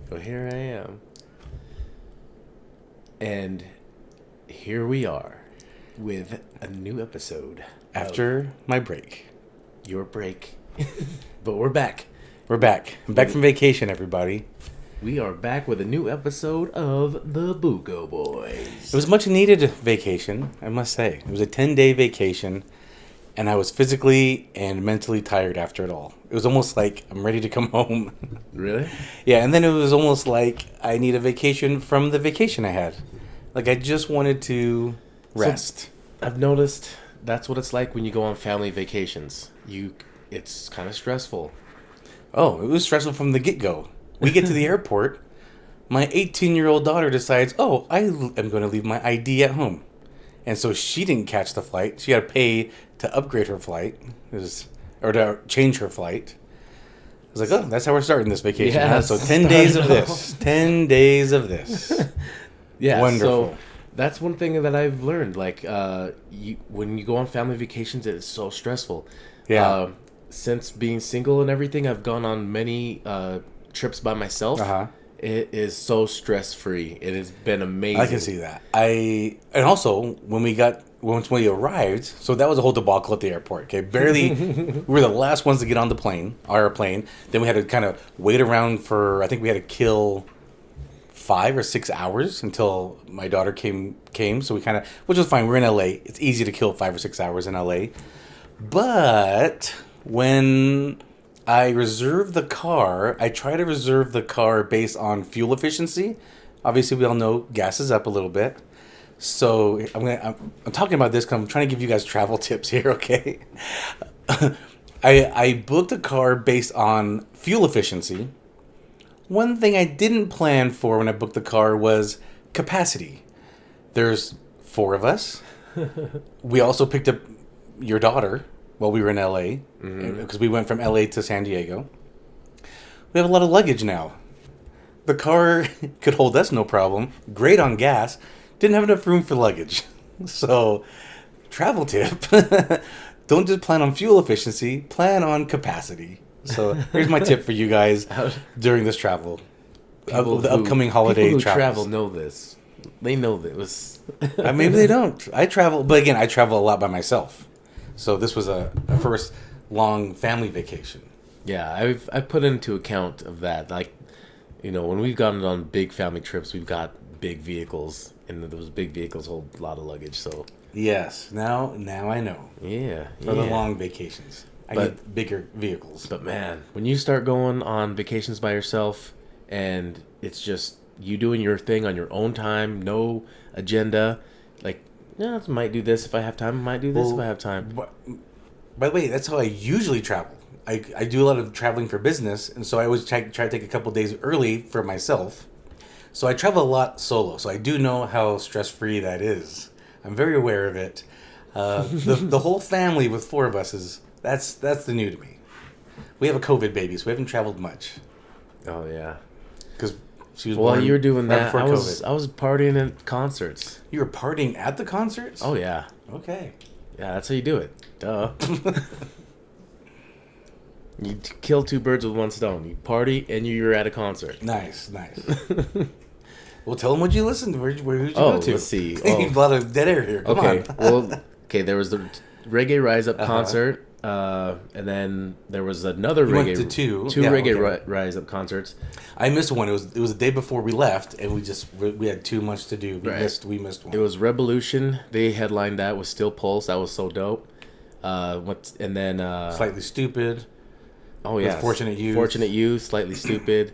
Well, here I am. And here we are with a new episode. After my break. Your break. But we're back. We're back. I'm back from vacation, everybody. We are back with a new episode of the Buko Boys. It was a much needed vacation, I must say. It was a 10-day vacation, and I was physically and mentally tired after it all. It was almost like I'm ready to come home. Really? Yeah, and then it was almost like I need a vacation from the vacation I had. Like I just wanted to rest. So, I've noticed that's what it's like when you go on family vacations. It's kind of stressful. Oh, it was stressful from the get-go. We get to the airport. My 18-year-old daughter decides, I am going to leave my ID at home. And so she didn't catch the flight. She had to pay to upgrade her flight. Or to change her flight. I was like, that's how we're starting this vacation. Yeah, So 10 days of this. 10 days of this. Yeah, wonderful. So that's one thing that I've learned. Like, when you go on family vacations, it's so stressful. Yeah. Since being single and everything, I've gone on many trips by myself. Uh-huh. It is so stress-free. It has been amazing. I can see that. And also, when we arrived, so that was a whole debacle at the airport. Okay, barely, we were the last ones to get on our plane. Then we had to kind of wait around I think we had to kill 5 or 6 hours until my daughter came. So we which was fine. We're in LA. It's easy to kill 5 or 6 hours in LA. But when I reserved the car, I try to reserve the car based on fuel efficiency. Obviously, we all know gas is up a little bit. So I'm talking about this because I'm trying to give you guys travel tips here, okay? I booked a car based on fuel efficiency. One thing I didn't plan for when I booked the car was capacity. There's 4 of us. We also picked up your daughter while we were in LA because we went from LA to San Diego. We have a lot of luggage now. The car could hold us no problem. Great on gas. Didn't have enough room for luggage. So, travel tip. Don't just plan on fuel efficiency. Plan on capacity. So, here's my tip for you guys during this travel. The upcoming holiday people who travels. travel know this. They know this. Maybe they don't. I travel. But again, I travel a lot by myself. So, this was a first long family vacation. Yeah, I've put into account of that. Like, when we've gone on big family trips, we've got big vehicles, and those big vehicles hold a lot of luggage. So yes, now I know. Yeah, for the long vacations, I get bigger vehicles. But man, when you start going on vacations by yourself, and it's just you doing your thing on your own time, no agenda, like, I might do this if I have time. I might do this if I have time. By the way, that's how I usually travel. I do a lot of traveling for business, and so I always try to take a couple days early for myself. So I travel a lot solo, so I do know how stress-free that is. I'm very aware of it. The whole family with 4 of us that's the new to me. We have a COVID baby, so we haven't traveled much. Oh yeah, because she was. Well, you were doing right that. I was partying at concerts. You were partying at the concerts? Oh yeah. Okay. Yeah, that's how you do it. Duh. You kill 2 birds with one stone. You party and you're at a concert. Nice. Well, tell them what you listened to. Where did you go to? Let's see. A lot of dead air here. Come on. There was the Reggae Rise Up concert, and then there was another reggae. Went to 2 Reggae Rise Up concerts. I missed one. It was the day before we left, and we had too much to do. We missed one. It was Revolution. They headlined that with Still Pulse. That was so dope. And then Slightly Stupid. Oh yeah, Fortunate Youth, Slightly Stupid.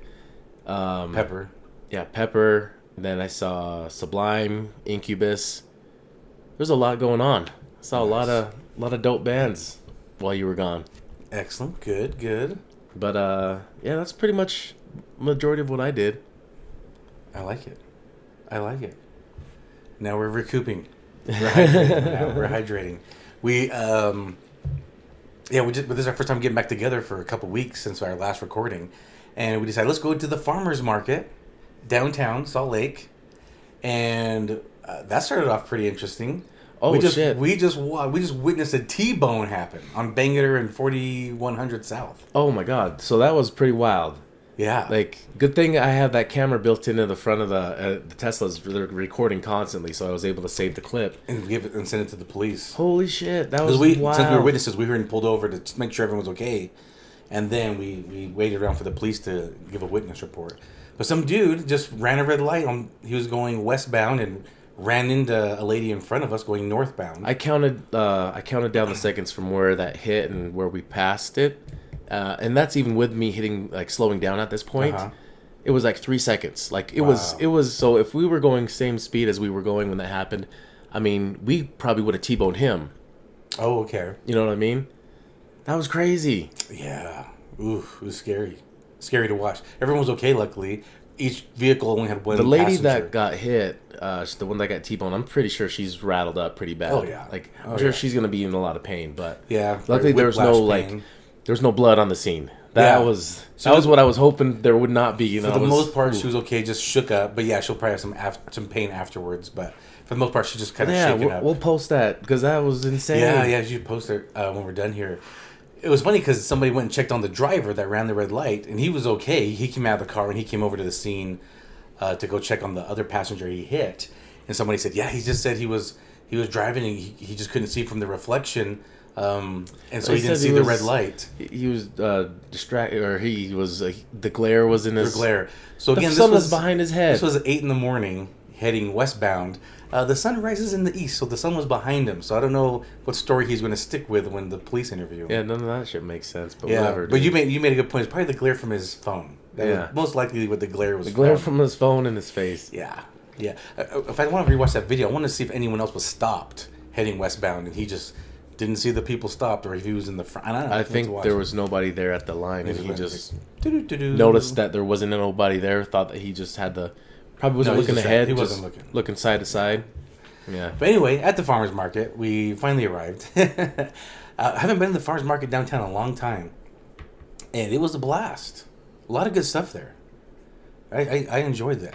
Pepper. Yeah, Pepper. And then I saw Sublime, Incubus. There's a lot going on. I saw a lot of dope bands while you were gone. Excellent. Good. But that's pretty much majority of what I did. I like it. Now we're recouping. We're hydrating. This is our first time getting back together for a couple weeks since our last recording, and we decided let's go to the farmers market downtown Salt Lake, and that started off pretty interesting. Shit! We just witnessed a T-bone happen on Bangor and 4100 South. Oh my God! So that was pretty wild. Yeah. Like, good thing I have that camera built into the front of the Teslas. They're recording constantly, so I was able to save the clip. And give it and send it to the police. Holy shit, that Because was since we were wild. witnesses, we were pulled over to make sure everyone was okay, and then we waited around for the police to give a witness report. But some dude just ran a red light on. He was going westbound and ran into a lady in front of us going northbound. I counted down the seconds from where that hit and where we passed it, and that's even with me hitting like slowing down at this point. Uh-huh. It was like 3 seconds. Like it Wow. was. So if we were going same speed as we were going when that happened, I mean, we probably would have T-boned him. Oh, okay. You know what I mean? That was crazy. Yeah. Ooh, it was scary. Scary to watch. Everyone was okay, luckily. Each vehicle only had one The lady passenger. that got hit, the one that got T-boned, I'm pretty sure she's rattled up pretty bad. Oh, yeah. Like Oh, I'm sure yeah. she's gonna be in a lot of pain, but Yeah. luckily there was no whiplash pain. there was no blood on the scene. That Yeah. was So that was what I was hoping there would not be. For the most part, she was okay, just shook up. But yeah, she'll probably have some pain afterwards. But for the most part, she just kind of shaken up. we'll post that because that was insane. Yeah, you should post it when we're done here. It was funny because somebody went and checked on the driver that ran the red light, and he was okay. He came out of the car and he came over to the scene to go check on the other passenger he hit. And somebody said, "Yeah, he just said he was driving and he just couldn't see from the reflection, and so He he didn't said see he the was- red light, He was distracted, or he was the glare was in the his glare." So The again, sun was behind his head. This was at 8 a.m, heading westbound. The sun rises in the east, so the sun was behind him. So I don't know what story he's going to stick with when the police interview him. Yeah, none of that shit makes sense. But Yeah, whatever. but dude. you made a good point. It's probably the glare from his phone. That Yeah. was most likely what the glare was. the glare from his phone in his face. Yeah, yeah. If I want to rewatch that video, I want to see if anyone else was stopped heading westbound, and he just didn't see the people stopped, or if he was in the front. I don't know. I think there was nobody there at the line, and he just noticed that there wasn't nobody there. Thought that he just had the probably wasn't No, he's looking just- ahead. he just wasn't looking side to side. Yeah. But anyway, at the farmers market, we finally arrived. I haven't been to the farmers market downtown in a long time, and it was a blast. A lot of good stuff there. I enjoyed that.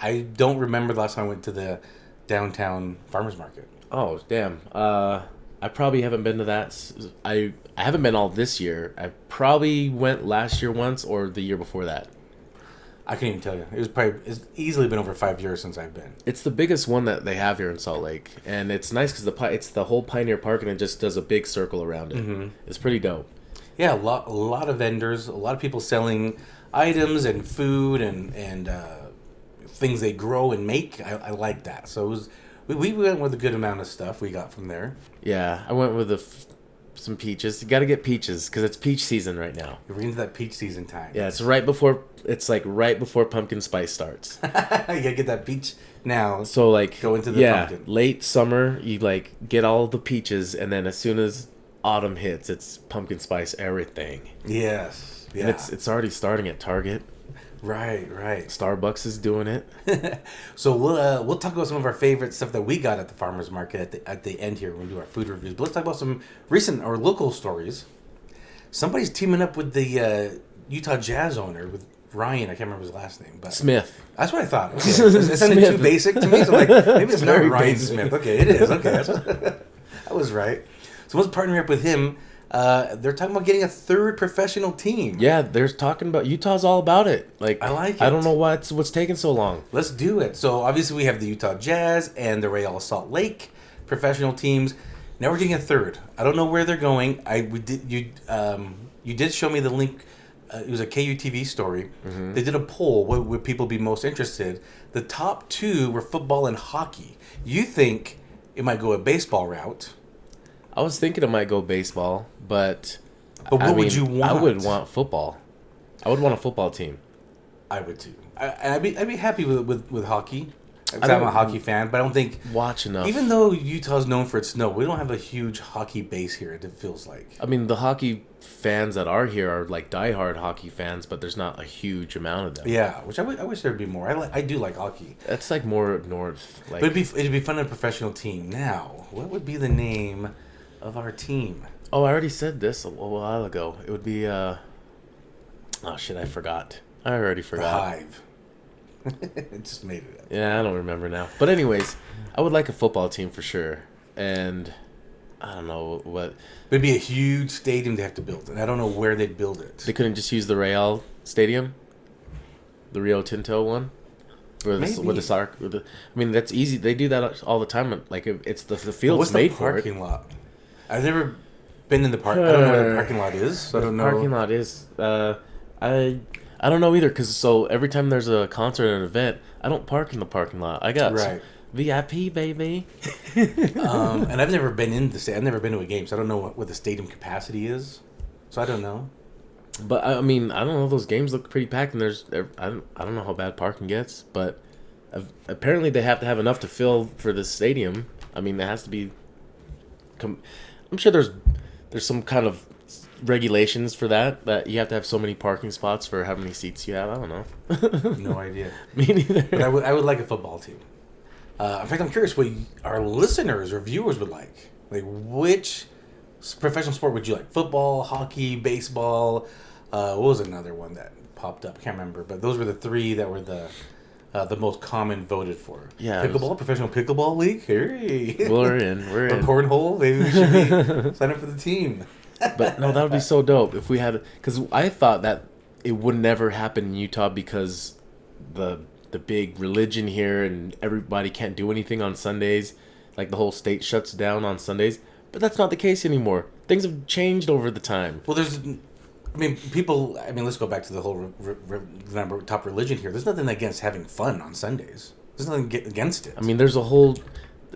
I don't remember the last time I went to the downtown farmers market. Oh damn. I probably haven't been to that. I haven't been all this year. I probably went last year once or the year before that. I can't even tell you. It's easily been over 5 years since I've been. It's the biggest one that they have here in Salt Lake, and it's nice because it's the whole Pioneer Park, and it just does a big circle around it. Mm-hmm. It's pretty dope. Yeah, a lot of vendors, a lot of people selling items and food and things they grow and make. I like that. So it was we went with a good amount of stuff we got from there. Yeah, I went with some peaches. You got to get peaches because it's peach season right now. We're into that peach season time. Yeah, it's right before pumpkin spice starts. You gotta get that peach now. So like Go into the pumpkin. late summer you like get all the peaches, and then as soon as autumn hits, it's pumpkin spice everything. Yes. Yeah. And it's already starting at Target. right. Starbucks is doing it. So we'll talk about some of our favorite stuff that we got at the farmers market at the end here when we do our food reviews. But let's talk about some recent or local stories. Somebody's teaming up with the Utah Jazz owner with Ryan. I can't remember his last name, but Smith. that's what I thought. Okay. It sounded too Smith. basic to me. So like maybe it's not very Ryan basic. Smith. Okay, it is. Okay, I was right. So let's partner up with him. They're talking about getting a third professional team. Yeah, they're talking about Utah's all about it. Like I like I it. don't know what's taking so long. Let's do it. So obviously we have the Utah Jazz and the Real Salt Lake professional teams. Now we're getting a third. I don't know where they're going. You did show me the link. It was a KUTV story. Mm-hmm. They did a poll. What would people be most interested? The top two were football and hockey. You think it might go a baseball route? I was thinking it might go baseball, but What would you want? I would want football. I would want a football team. I would too. I'd be happy with hockey. I'm don't- a hockey fan, but I don't think. Watch enough. Even though Utah's known for its snow, we don't have a huge hockey base here. It feels like. I mean, the hockey fans that are here are like diehard hockey fans, but there's not a huge amount of them. Yeah, which I wish there'd be more. I do like hockey, That's like more north. Like but it'd be fun in a professional team. Now, what would be the name of our team? oh, I already said this a while ago. It would be oh shit, I forgot. I already The forgot. Hive. It just made it up. Yeah, I don't remember now. But anyways, I would like a football team for sure. And I don't know what It'd be a huge stadium they have to build, and I don't know where they'd build it. they couldn't just use the Real Stadium, the Rio Tinto one, with Maybe. the soccer. I mean, that's easy. They do that all the time. Like it's the field's What's made the for it. parking lot? I've never been in the park. I don't know where the parking lot is. So I don't know. Parking lot is. I don't know either, because so every time there's a concert or an event, I don't park in the parking lot. I got Right. VIP, baby. And I've never been in the stadium. I've never been to a game, so I don't know what the stadium capacity is. So I don't know. But I mean, I don't know. Those games look pretty packed, and I don't know how bad parking gets, but apparently they have to have enough to fill for this stadium. I mean, there has to be. I'm sure there's some kind of regulations for that you have to have so many parking spots for how many seats you have. I don't know. No idea. Me neither. But I would like a football team. In fact, I'm curious what our listeners or viewers would like. Like, which professional sport would you like? Football, hockey, baseball. What was another one that popped up? I can't remember. But those were the three that were the most common voted for. Yeah, Pickleball, professional pickleball league. Hey. We're in. Or cornhole. Maybe we should be sign up for the team. But no, that would be so dope if we had. Because I thought that it would never happen in Utah because the big religion here and everybody can't do anything on Sundays. Like the whole state shuts down on Sundays. But that's not the case anymore. Things have changed over the time. Well, people. Let's go back to the whole top religion here. There's nothing against having fun on Sundays. There's nothing against it. I mean, there's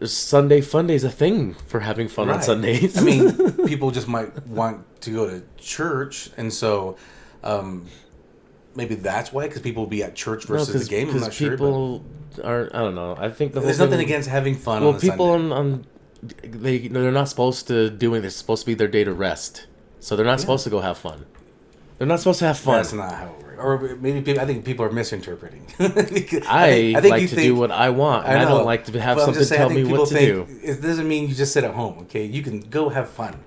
Sunday Fun Day's a thing for having fun on Sundays. I mean, people just might want to go to church, and so maybe that's why, because people will be at church versus the game. I'm not sure. People aren't. I don't know. I think there's nothing against having fun. Well, on people Sunday. they're not supposed to do it. It's supposed to be their day to rest, so they're not supposed to go have fun. They're not supposed to have fun. That's not how it works. Or maybe I think people are misinterpreting. I like to do what I want, and I don't like to have something tell me what to do. It doesn't mean you just sit at home. Okay, you can go have fun.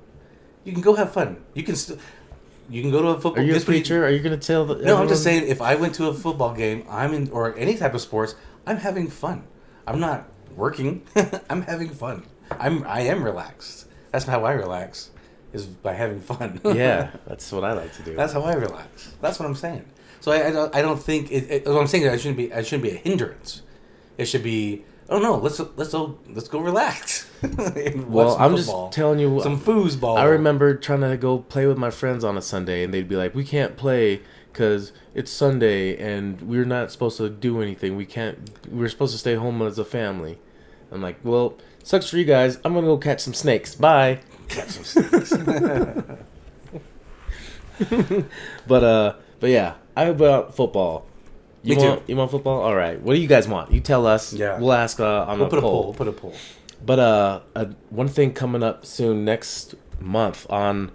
You can go have fun. You can go to a football. Are you a preacher? Are you going to tell the? No, I'm just saying. If I went to a football game, or any type of sports, I'm having fun. I'm not working. I'm having fun. I am relaxed. That's how I relax, is by having fun. Yeah, that's what I like to do. That's how I relax. That's what I'm saying. So I don't think what I'm saying is I shouldn't be a hindrance. It should be, oh no, let's go relax. Well, I'm just telling you, some foosball. I remember trying to go play with my friends on a Sunday, and they'd be like, "We can't play because it's Sunday and we're not supposed to do anything. We're supposed to stay home as a family." I'm like, "Well, sucks for you guys. I'm gonna go catch some snakes. Bye." Catch some snakes. But yeah, I about football. You want football? All right. What do you guys want? You tell us. Yeah. We'll ask on We'll a poll. We'll put a poll. But one thing coming up soon next month on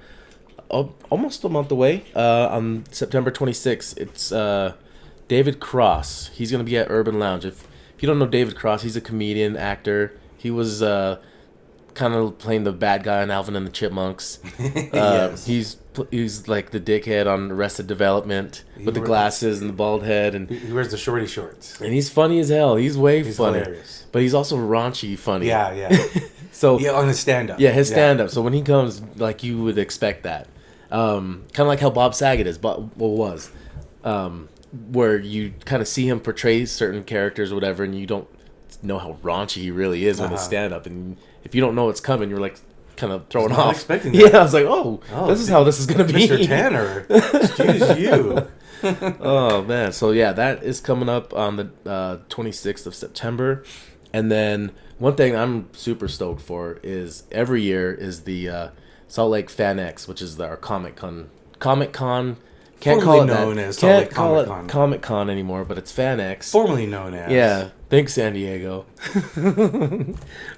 almost a month away on September 26th. It's David Cross. He's gonna be at Urban Lounge. If you don't know David Cross, he's a comedian, actor. He was kind of playing the bad guy on Alvin and the Chipmunks. Yes. He's like the dickhead on Arrested Development with the glasses and the bald head, and he wears the shorty shorts. And he's funny as hell. He's funny. Hilarious. But he's also raunchy funny. Yeah. So yeah, on his stand-up. Yeah, his stand-up. So when he comes, like, you would expect that. Kind of like how Bob Saget is, was. Where you kind of see him portray certain characters or whatever, and you don't know how raunchy he really is with his stand-up. And if you don't know what's coming, you're like kind of thrown off. Expecting that. Yeah, I was like, this is how this is going to be. Mr. Tanner, excuse you. Oh, man. So, yeah, that is coming up on the 26th of September. And then one thing I'm super stoked for is every year is the Salt Lake FanX, which is our Comic-Con. Can't formerly call it known as Can't Salt call Lake it Comic-Con anymore, but it's FanX. Formerly known as. Yeah. Thanks, San Diego.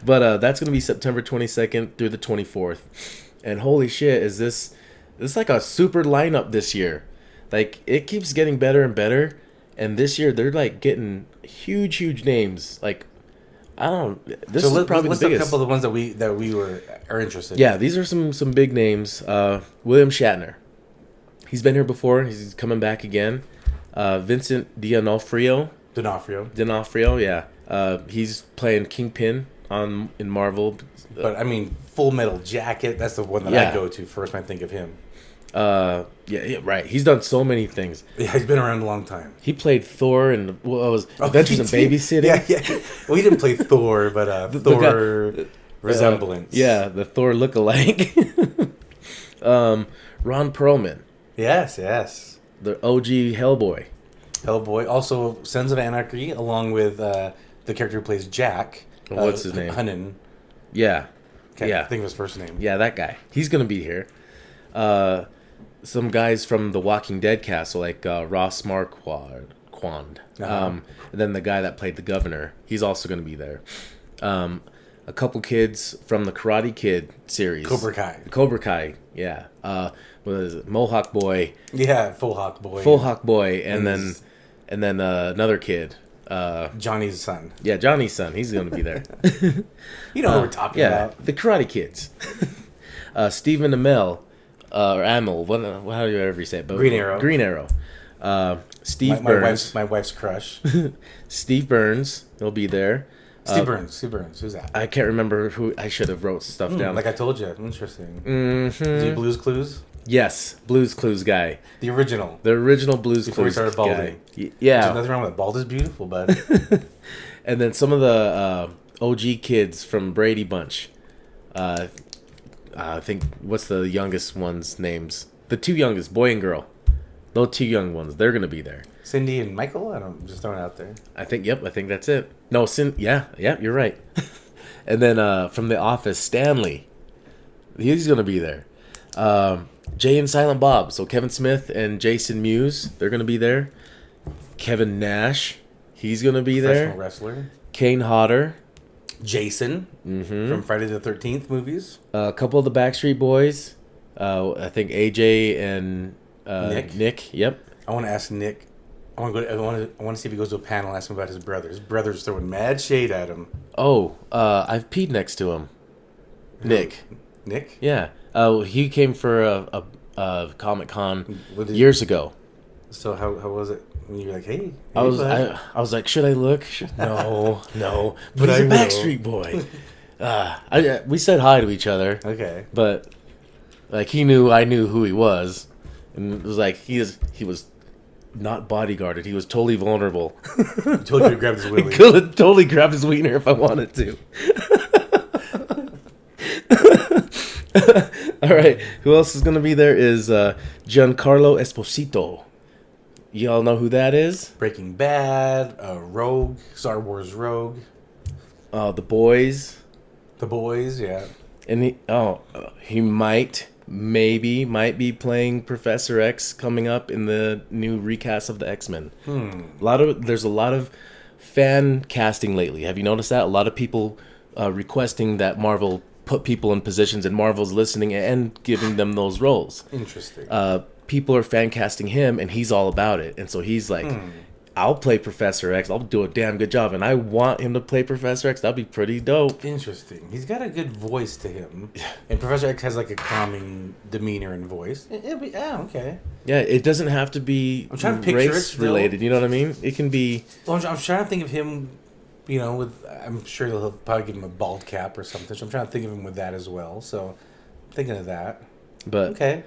But that's going to be September 22nd through the 24th. And holy shit, is this like a super lineup this year. Like, it keeps getting better and better. And this year, they're, like, getting huge names. Like, I don't know. This is probably the biggest. A couple of the ones that we are interested in. Yeah, these are some big names. William Shatner. He's been here before. He's coming back again. Vincent D'Onofrio, yeah. He's playing Kingpin in Marvel. But I mean, Full Metal Jacket. That's the one that I go to first when I think of him. Yeah, right. He's done so many things. Yeah, he's been around a long time. He played Thor in Adventures in Babysitting. Yeah. Well, he didn't play Thor, but Thor resemblance. Yeah, the Thor lookalike. Ron Perlman. Yes. The OG Hellboy. Hellboy. Also, Sons of Anarchy, along with the character who plays Jack. What's his name? Hunnan. Yeah. Can't think of his first name. Yeah, that guy. He's going to be here. Some guys from the Walking Dead cast, like Ross Marquand. And then the guy that played the governor, he's also going to be there. A couple kids from the Karate Kid series. Cobra Kai, yeah. What is it? Mohawk Boy. Yeah, Full Hawk Boy. And then another kid. Johnny's son. Yeah, Johnny's son. He's going to be there. You know what we're talking about. The Karate Kids. Stephen Amell. Or Amell. How do you ever say it? But Green Arrow. Green Arrow. Steve Burns. My wife's crush. Steve Burns. He'll be there. Steve Burns. Who's that? I can't remember who. I should have wrote stuff down. Like I told you. Interesting. Mm-hmm. Is he Blue's Clues? Yes. Blue's Clues guy. The original. Blues Before Clues he started balding. Yeah. There's nothing wrong with it. Bald is beautiful, bud. And then some of the OG kids from Brady Bunch. I think, what's the youngest one's names? The two youngest, boy and girl. Those two young ones. They're going to be there. Cindy and Michael? I'm just throwing it out there. I think that's it. No, yeah, you're right. And then from The Office, Stanley. He's going to be there. Jay and Silent Bob. So Kevin Smith and Jason Mewes, they're going to be there. Kevin Nash, he's going to be there. Professional wrestler. Kane Hodder. Jason from Friday the 13th movies. A couple of the Backstreet Boys. I think AJ and Nick. Yep. I want to ask Nick. I want to see if he goes to a panel. Ask him about his brother. His brother's throwing mad shade at him. Oh, I've peed next to him. Nick. Yeah. He came for a Comic-Con years ago. So how was it when you were like, hey? I was like, should I look? No. But he's a Backstreet Boy. We said hi to each other. Okay. But like I knew who he was, and it was like he was not bodyguarded. He was totally vulnerable. He told you to grab his willy. Could have totally grabbed his wiener if I wanted to. All right, who else is going to be there is Giancarlo Esposito. Y'all know who that is? Breaking Bad, Rogue, Star Wars Rogue. The Boys. The Boys, yeah. And he might be playing Professor X coming up in the new recast of the X-Men. There's a lot of fan casting lately. Have you noticed that? A lot of people requesting that Marvel put people in positions, and Marvel's listening and giving them those roles. Interesting. People are fan casting him, and he's all about it. And so he's like, I'll play Professor X. I'll do a damn good job, and I want him to play Professor X. That'd be pretty dope. Interesting. He's got a good voice to him, and Professor X has like a calming demeanor and voice. Okay. Yeah, it doesn't have to be race related. You know what I mean? It can be. Well, I'm trying to think of him. I'm sure he'll probably give him a bald cap or something. So I'm trying to think of him with that as well. So I'm thinking of that. But okay,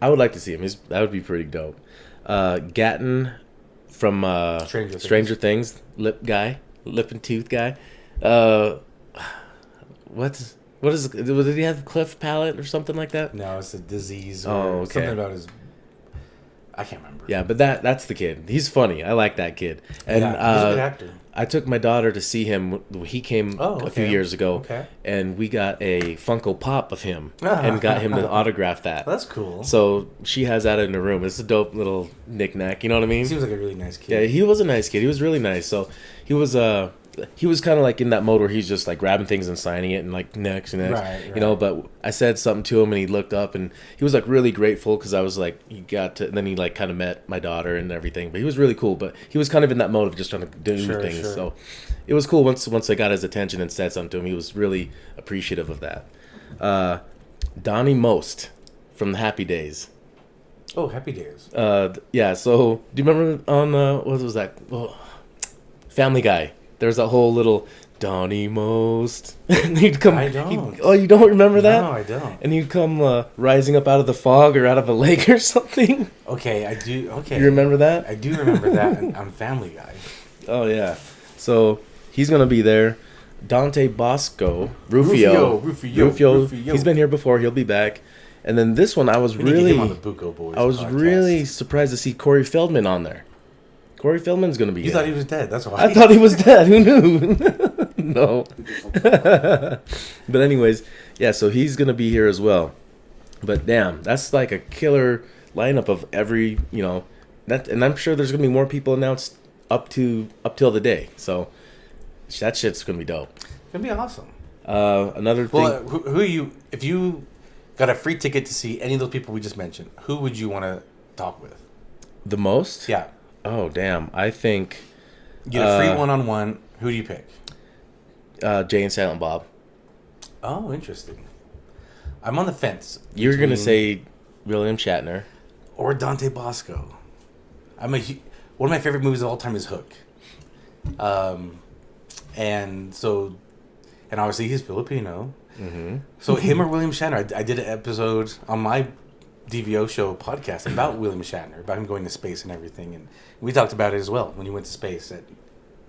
I would like to see him. That would be pretty dope. Gatton from Stranger Things, lip and tooth guy. What is? Did he have cleft palate or something like that? No, it's a disease. Or something about his. I can't remember. Yeah, but that's the kid. He's funny. I like that kid. And he's a good actor. I took my daughter to see him. He came a few years ago, and we got a Funko Pop of him and got him to autograph that. That's cool. So she has that in her room. It's a dope little knick-knack. You know what I mean? He seems like a really nice kid. Yeah, he was a nice kid. He was really nice. So he was kind of like in that mode where he's just like grabbing things and signing it and like next. Right. You know, but I said something to him and he looked up and he was like really grateful because I was like, he got to, and then he like kind of met my daughter and everything, but he was really cool. But he was kind of in that mode of just trying to do things. Sure. So it was cool once I got his attention and said something to him. He was really appreciative of that. Donnie Most from the Happy Days. Oh, Happy Days. Yeah. So do you remember on what was that? Oh, Family Guy. There's that whole little Donnie Most. And he'd come. I don't. Oh, you don't remember that? No, I don't. And he'd come rising up out of the fog or out of a lake or something. Okay, I do. Okay. You remember that? I do remember that on Family Guy. Oh, yeah. So he's going to be there. Dante Bosco. Rufio. He's been here before. He'll be back. And then this one, I was We need to get him on the Buko Boys podcast. really surprised to see Corey Feldman on there. Corey Feldman's going to be You here. thought he was dead. That's why. I thought he was dead. Who knew? No. But anyways, yeah, so he's going to be here as well. But damn, that's like a killer lineup of every, and I'm sure there's going to be more people announced up till the day. So that shit's going to be dope. It's going to be awesome. Another thing. Well, who you, if you got a free ticket to see any of those people we just mentioned, who would you want to talk with? The most? Yeah. Oh, damn. I think... You get a free one-on-one. Who do you pick? Jay and Silent Bob. Oh, interesting. I'm on the fence. You're going to say William Shatner. Or Dante Bosco. One of my favorite movies of all time is Hook. And obviously he's Filipino. Mm-hmm. So him or William Shatner. I did an episode on my DVO show podcast about William Shatner, about him going to space and everything, and we talked about it as well when he went to space at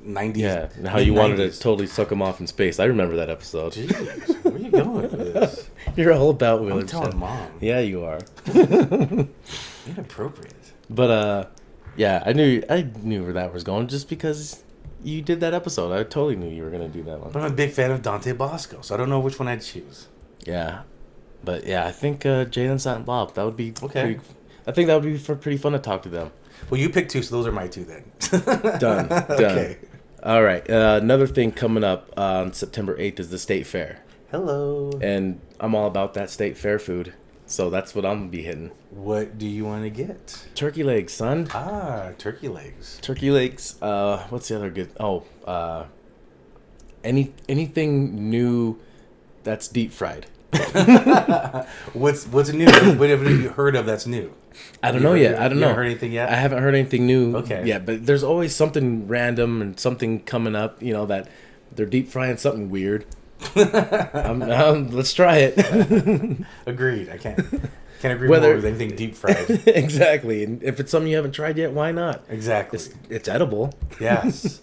90. Yeah, and how you wanted to totally suck him off in space. I remember that episode. Jeez, where are you going with this? You're all about William. I'm telling Shatner. Mom. Yeah, you are. Inappropriate. But yeah, I knew where that was going just because you did that episode. I totally knew you were gonna do that one. But I'm a big fan of Dante Bosco, so I don't know which one I'd choose. Yeah. But yeah, I think Jay and Silent Bob. That would be okay. I think that would be pretty fun to talk to them. Well, you picked two, so those are my two then. Done. Okay. All right. Another thing coming up on September 8th is the State Fair. Hello. And I'm all about that State Fair food, so that's what I'm gonna be hitting. What do you want to get? Turkey legs, son. Turkey legs. Turkey legs. What's the other good? Anything new that's deep fried. What's new? What have you heard of that's new? I don't know yet. I don't know. You haven't heard anything yet? I haven't heard anything new. Okay. Yeah, but there's always something random and something coming up. That they're deep frying something weird. Let's try it. Agreed. I can't agree more with anything deep fried. Exactly. And if it's something you haven't tried yet, why not? Exactly. It's edible. Yes.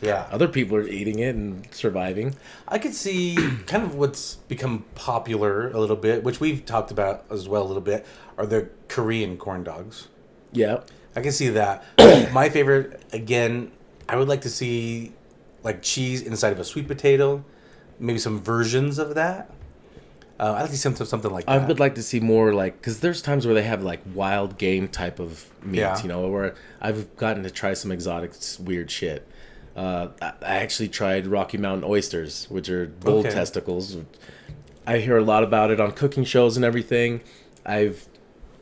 Yeah. Other people are eating it and surviving. I could see kind of what's become popular a little bit, which we've talked about as well a little bit, are the Korean corn dogs. Yeah. I can see that. My favorite, again, I would like to see like cheese inside of a sweet potato, maybe some versions of that. I'd like to see something like that. I would like to see more because there's times where they have like wild game type of meats, where I've gotten to try some exotic weird shit. I actually tried Rocky Mountain oysters, which are bull testicles. I hear a lot about it on cooking shows and everything.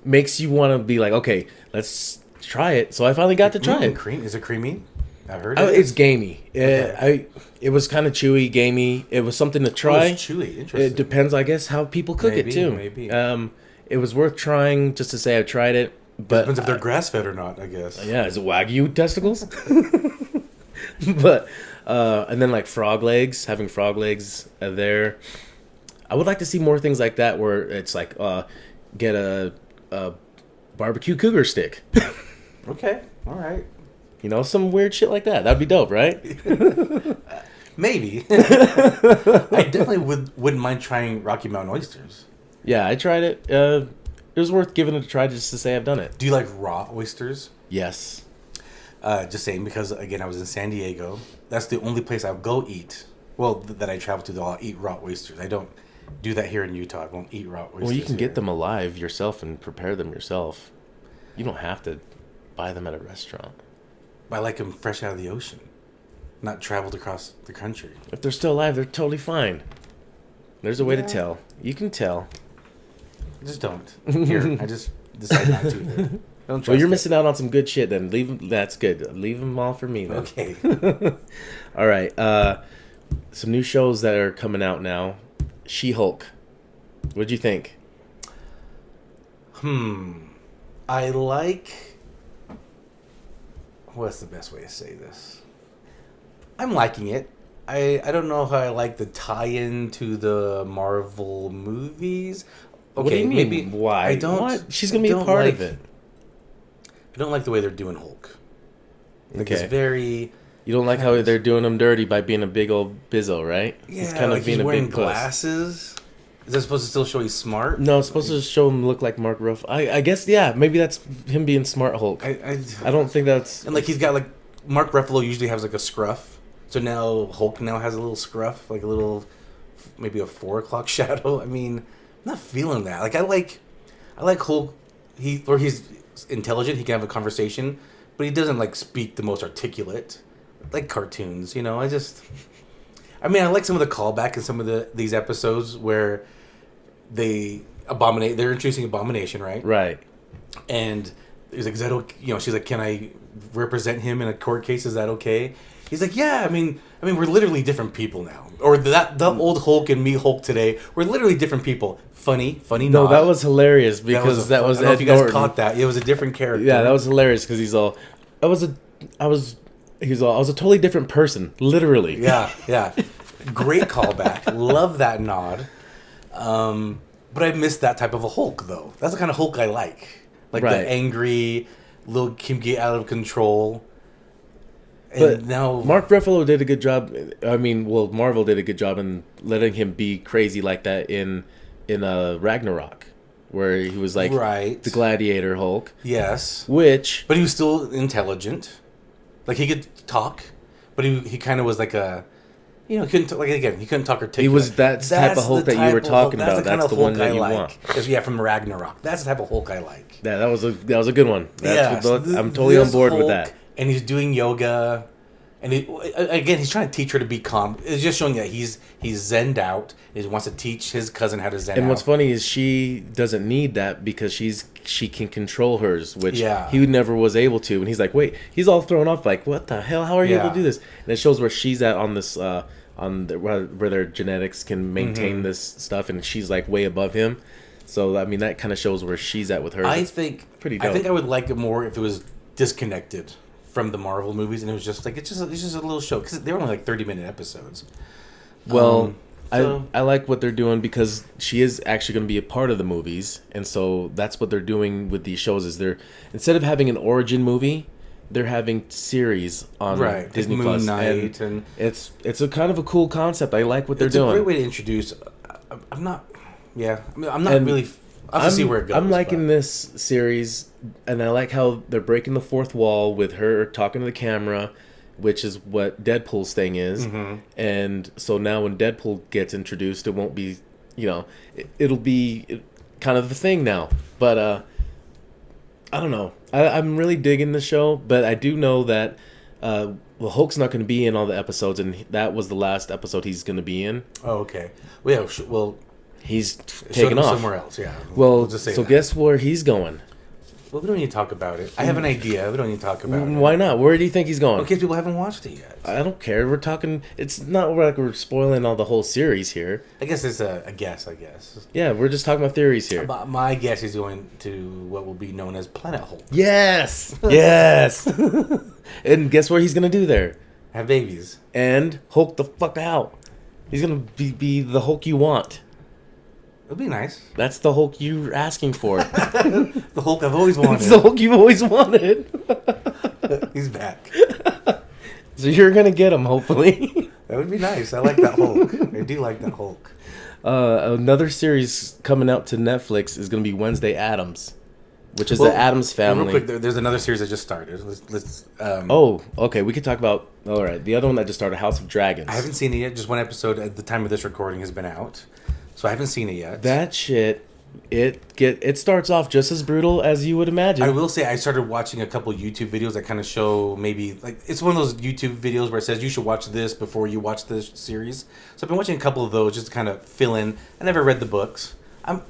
Makes you want to be like, okay, let's try it. So I finally got to try it. Is it creamy? I've heard it's gamey. Okay. It was kind of chewy, gamey. It was something to try. It's chewy. Interesting. It depends, I guess, how people cook it too. Maybe. It was worth trying just to say I tried it. But depends if they're grass fed or not, I guess. Yeah, is it Wagyu testicles? But and then like having frog legs there. I would like to see more things like that where it's like get a barbecue cougar stick. Okay, all right. Some weird shit like that. That'd be dope, right? Maybe. I definitely wouldn't mind trying Rocky Mountain oysters. Yeah, I tried it. It was worth giving it a try just to say I've done it. Do you like raw oysters? Yes. Just saying because, again, I was in San Diego. That's the only place I'll go eat. Well, that I travel to, I'll eat raw oysters. I don't do that here in Utah. I won't eat raw oysters. Well, you can get them alive yourself and prepare them yourself. You don't have to buy them at a restaurant. I like them fresh out of the ocean, not traveled across the country. If they're still alive, they're totally fine. There's a way to tell. You can tell. Just don't. Here, I just decide not to. Don't trust you're missing out on some good shit then. That's good. Leave them all for me then. Okay. All right. Some new shows that are coming out now. She-Hulk. What'd you think? I like... What's the best way to say this? I'm liking it. I don't know how I like the tie-in to the Marvel movies. Okay, What do you mean? maybe Why? I don't. What? She's gonna be a don't part like, of it. I don't like the way they're doing Hulk. Like, Okay. it's very. You don't like how they're doing him dirty by being a big old bizzo, right? Yeah, he's kind of like being he's a wearing big puss. glasses. Is that supposed to still show he's smart? No, it's supposed to show him look like Mark Ruffalo. I guess, yeah, maybe that's him being smart Hulk. I don't think that's... And, like, he's got, like... Mark Ruffalo usually has, like, a scruff. So now Hulk now has a little scruff. Like, a little... Maybe a 4 o'clock shadow. I mean, I'm not feeling that. Like, I like Hulk... He's intelligent. He can have a conversation. But he doesn't, like, speak the most articulate. Like cartoons, you know? I mean, I like some of the callback in some of these episodes where... They're introducing Abomination, right? Right. And he's like, is that okay? You know, she's like, can I represent him in a court case? Is that okay? He's like, yeah, I mean, we're literally different people now. Or the old Hulk and me Hulk today, we're literally different people. Funny No, nod. that was hilarious because that was I don't know if Ed you guys Norton. caught that. It was a different character. Yeah, that was hilarious because he's all, I was a totally different person, literally. Yeah. Great callback. Love that nod. But I miss that type of a Hulk, though. That's the kind of Hulk I like. Like Right. the angry, little can get out of control. And But now Mark Ruffalo did a good job. Marvel did a good job in letting him be crazy like that in Ragnarok, where he was like Right. the Gladiator Hulk. Yes. Which, But he was still intelligent. Like, he could talk, but he kind of was like a... You know, he couldn't he couldn't talk articulate. he was that type of Hulk that you were talking about. That's the one that you want. Yeah, from Ragnarok. That's the type of Hulk I like. Yeah, that was a good one. Yeah, I'm totally on board with that. And he's doing yoga, and he's trying to teach her to be calm. It's just showing that he's zenned out. He wants to teach his cousin how to zen out. And what's funny is she doesn't need that because she can control hers, which Yeah. he never was able to. And he's like, wait, he's all thrown off, like, what the hell? How are you able to do this? And it shows where she's at on this, where their genetics can maintain this stuff, and she's like way above him. So I mean, that kind of shows where she's at with her. I think pretty dope. I think I would like it more if it was disconnected from the Marvel movies, and it was just like it's just a little show because they were only like 30-minute episodes. Well, so- I like what they're doing because she is actually going to be a part of the movies, and so that's what they're doing with these shows. Is they're instead of having an origin movie, they're having series on Disney Moon Plus, Knight, and it's a kind of a cool concept. I like what they're it's doing. a great way to introduce. I'm not really. I'll have to see where it goes. I'm liking this series, and I like how they're breaking the fourth wall with her talking to the camera, which is what Deadpool's thing is. Mm-hmm. And so now when Deadpool gets introduced, it won't be, it'll be kind of the thing now. But I don't know. I'm really digging the show, but I do know that Hulk's not going to be in all the episodes, and that was the last episode he's going to be in. Oh, okay. Well, yeah, he's taken off somewhere else. Yeah. Well, we'll just say so that. guess where he's going? Well, we don't need to talk about it. I have an idea. We don't need to talk about it. Why not? Where do you think he's going? In case people haven't watched it yet. I don't care. We're talking. It's not like we're spoiling all the whole series here. I guess it's a guess. I guess. Yeah, we're just talking about theories here. My guess is going to what will be known as Planet Hulk. Yes, yes. And guess what he's gonna do there? Have babies. And Hulk the fuck out. He's gonna be the Hulk you want. It'll be nice. That's the Hulk you're asking for. The Hulk I've always wanted. It's the Hulk you've always wanted. He's back. So you're gonna get him, hopefully. That would be nice. I like that Hulk. I do like that Hulk. Another series coming out to Netflix is gonna be Wednesday Addams, which is the Addams Family. Real quick, there's another series that just started. Let's Oh, okay. We could talk about. All right, the other one that just started, House of Dragons. I haven't seen it yet. Just one episode at the time of this recording has been out, so I haven't seen it yet. That shit, it starts off just as brutal as you would imagine. I will say I started watching a couple YouTube videos that kind of show maybe like it's one of those YouTube videos where it says you should watch this before you watch this series. So I've been watching a couple of those just to kind of fill in. I never read the books. I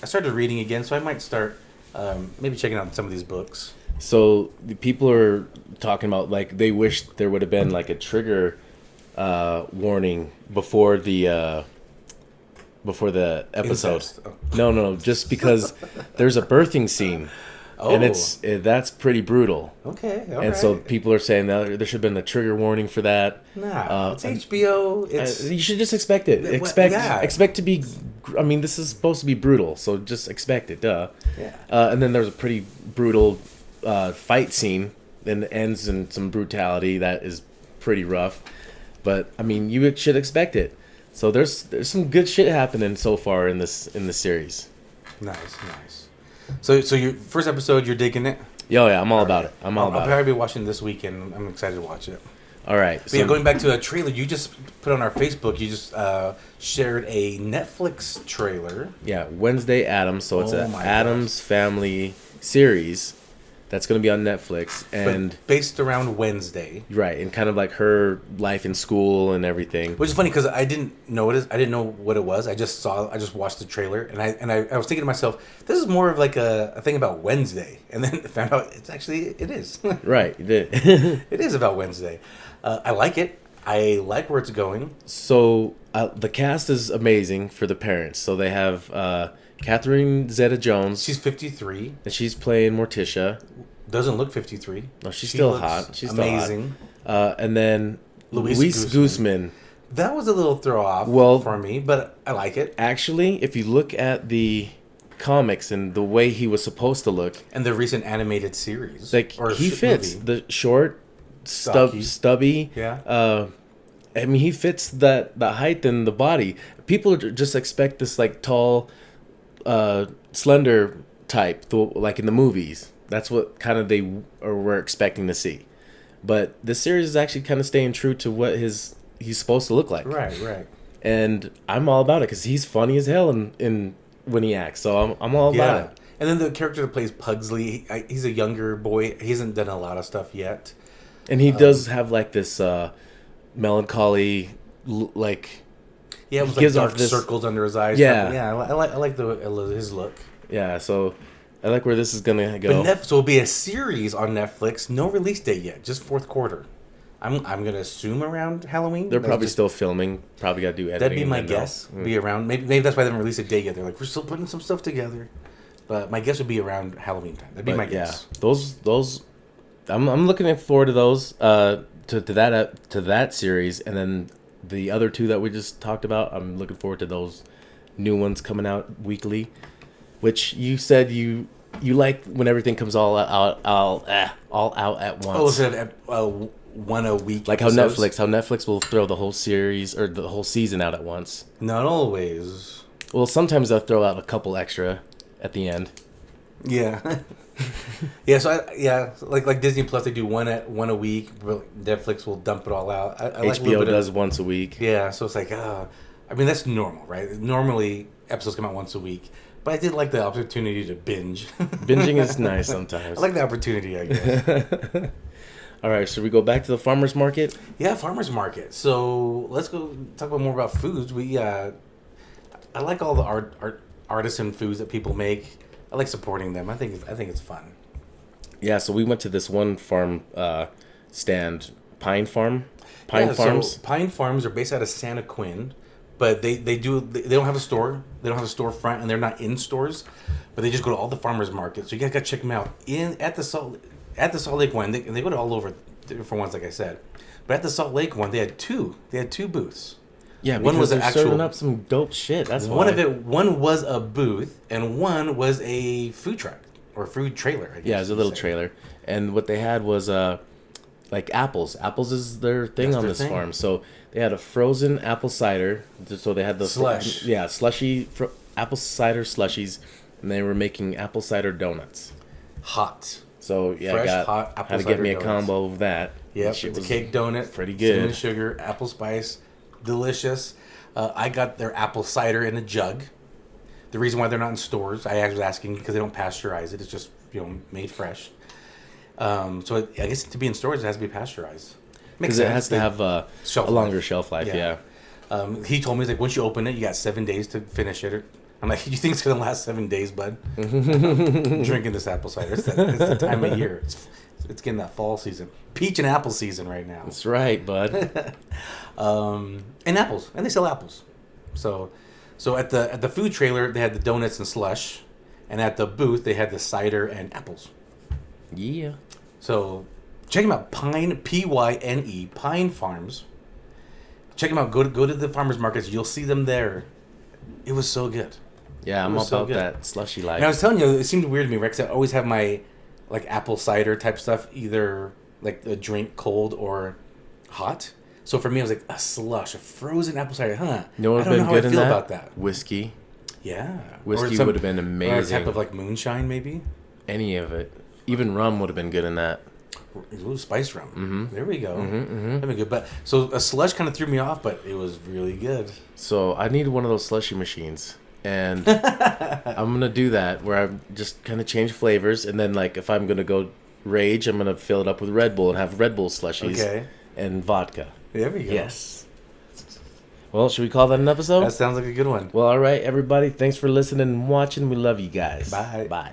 started reading again, so I might start maybe checking out some of these books. So the people are talking about like they wish there would have been like a trigger warning before the episode. Incest. Oh. No, just because there's a birthing scene. Oh. And that's pretty brutal. Okay, all and right. so people are saying that there should have been a trigger warning for that. Nah, it's HBO. You should just expect it. Expect to be. I mean, this is supposed to be brutal, so just expect it. Duh. Yeah. And then there's a pretty brutal fight scene, and it ends in some brutality that is pretty rough. But I mean, you should expect it. So there's some good shit happening so far in this series. Nice. So your first episode, you're digging it? Yeah, I'm all about it. I'll probably be watching this weekend. I'm excited to watch it. All right. So yeah, going back to a trailer you just put on our Facebook, you just shared a Netflix trailer. Yeah, Wednesday Addams. So it's an Addams Family series that's going to be on Netflix, and but based around Wednesday, right? And kind of like her life in school and everything. Which is funny because I didn't know what it was. I just watched the trailer, and I was thinking to myself, this is more of like a thing about Wednesday, and then found out it is. Right, it did. It is about Wednesday. I like it. I like where it's going. So the cast is amazing for the parents. So they have Catherine Zeta-Jones. She's 53. And she's playing Morticia. Doesn't look 53. No, she's still hot. She's amazing. Still hot. And then Luis Guzman. That was a little throw off for me, but I like it. Actually, if you look at the comics and the way he was supposed to look. And the recent animated series. Like, he fits. Movie. The short, stubby. Yeah. I mean, he fits the height and the body. People just expect this, like, tall, slender type, like in the movies. That's what kind of were expecting to see. But this series is actually kind of staying true to what he's supposed to look like. Right. And I'm all about it because he's funny as hell in when he acts. So I'm all about it. And then the character that plays Pugsley, he's a younger boy. He hasn't done a lot of stuff yet. And he does have like this melancholy, like... Yeah, it was like dark circles under his eyes. Yeah. I like his look. Yeah, so I like where this is going to go. But so it'll be a series on Netflix. No release date yet, just fourth quarter. I'm going to assume around Halloween. They're probably still filming. Probably got to do editing. That'd be my guess. Be around. Maybe that's why they haven't released a date yet. They're like, we're still putting some stuff together. But my guess would be around Halloween time. That'd be my guess. Yeah, those. I'm looking forward to those. To that series, and then the other two that we just talked about. I'm looking forward to those new ones coming out weekly. Which you said you like when everything comes all out at once. Oh, instead of one a week. Like episodes? How Netflix will throw the whole series or the whole season out at once. Not always. Well, sometimes they'll throw out a couple extra at the end. Yeah. Yeah. So like Disney Plus, they do one a week. Netflix will dump it all out. HBO does once a week. Yeah. So it's like, I mean, that's normal, right? Normally episodes come out once a week. But I did like the opportunity to binge. Binging is nice sometimes. I like the opportunity, I guess. All right, so we go back to the farmer's market? Yeah, farmer's market. So let's go talk more about foods. I like all the artisan foods that people make. I like supporting them. I think it's fun. Yeah, so we went to this one farm stand, Pyne Farms. So Pyne Farms are based out of Santaquin. But they don't have a store. They don't have a storefront, and they're not in stores. But they just go to all the farmers markets. So you guys got to check them out at the Salt Lake one. And they go to all over different ones, like I said. But at the Salt Lake one, they had two booths. Yeah, one was serving up some dope shit. That's one was a booth, and one was a food truck or food trailer. I guess it was a little trailer, and what they had was like apples. Apples is their thing on this farm. So they had a frozen apple cider. So they had the slush. Slushy apple cider slushies, and they were making apple cider donuts. Hot. So fresh, hot apple cider. Had to get me a combo of that. Yep, it's a cake donut, pretty good. Cinnamon sugar, apple spice, delicious. I got their apple cider in a jug. The reason why they're not in stores, I was asking because they don't pasteurize it. It's just made fresh. So I guess to be in stores, it has to be pasteurized. Because it has to have a longer shelf life. Yeah. He told me, he's like, once you open it, you got 7 days to finish it. I'm like, you think it's gonna last 7 days, bud? I'm drinking this apple cider. It's the time of year. It's getting that fall season, peach and apple season right now. That's right, bud. And apples, and they sell apples. So at the food trailer, they had the donuts and slush, And at the booth, they had the cider and apples. Yeah. So check them out. Pyne, Pyne, Pyne Farms. Check them out. Go to the farmers markets. You'll see them there. It was so good. Yeah, I'm was so about good. that slushy life. And I was telling you, it seemed weird to me, Rex. I always have my like apple cider type stuff, either like a drink cold or hot. So for me, I was like a slush, a frozen apple cider. Huh? You know what I would don't have know been how good I in feel that? about that. Whiskey. Yeah, Whiskey would have been amazing. Or a type of like moonshine, maybe. Any of it. Even rum would have been good in that. Ooh, spice rum. Mm-hmm. There we go. Mm-hmm. That'd be good. But so a slush kind of threw me off, but it was really good. So I need one of those slushy machines. And I'm going to do that where I just kind of change flavors. And then, like, if I'm going to go rage, I'm going to fill it up with Red Bull and have Red Bull slushies and vodka. There we go. Yes. Well, should we call that an episode? That sounds like a good one. Well, all right, everybody. Thanks for listening and watching. We love you guys. Bye. Bye.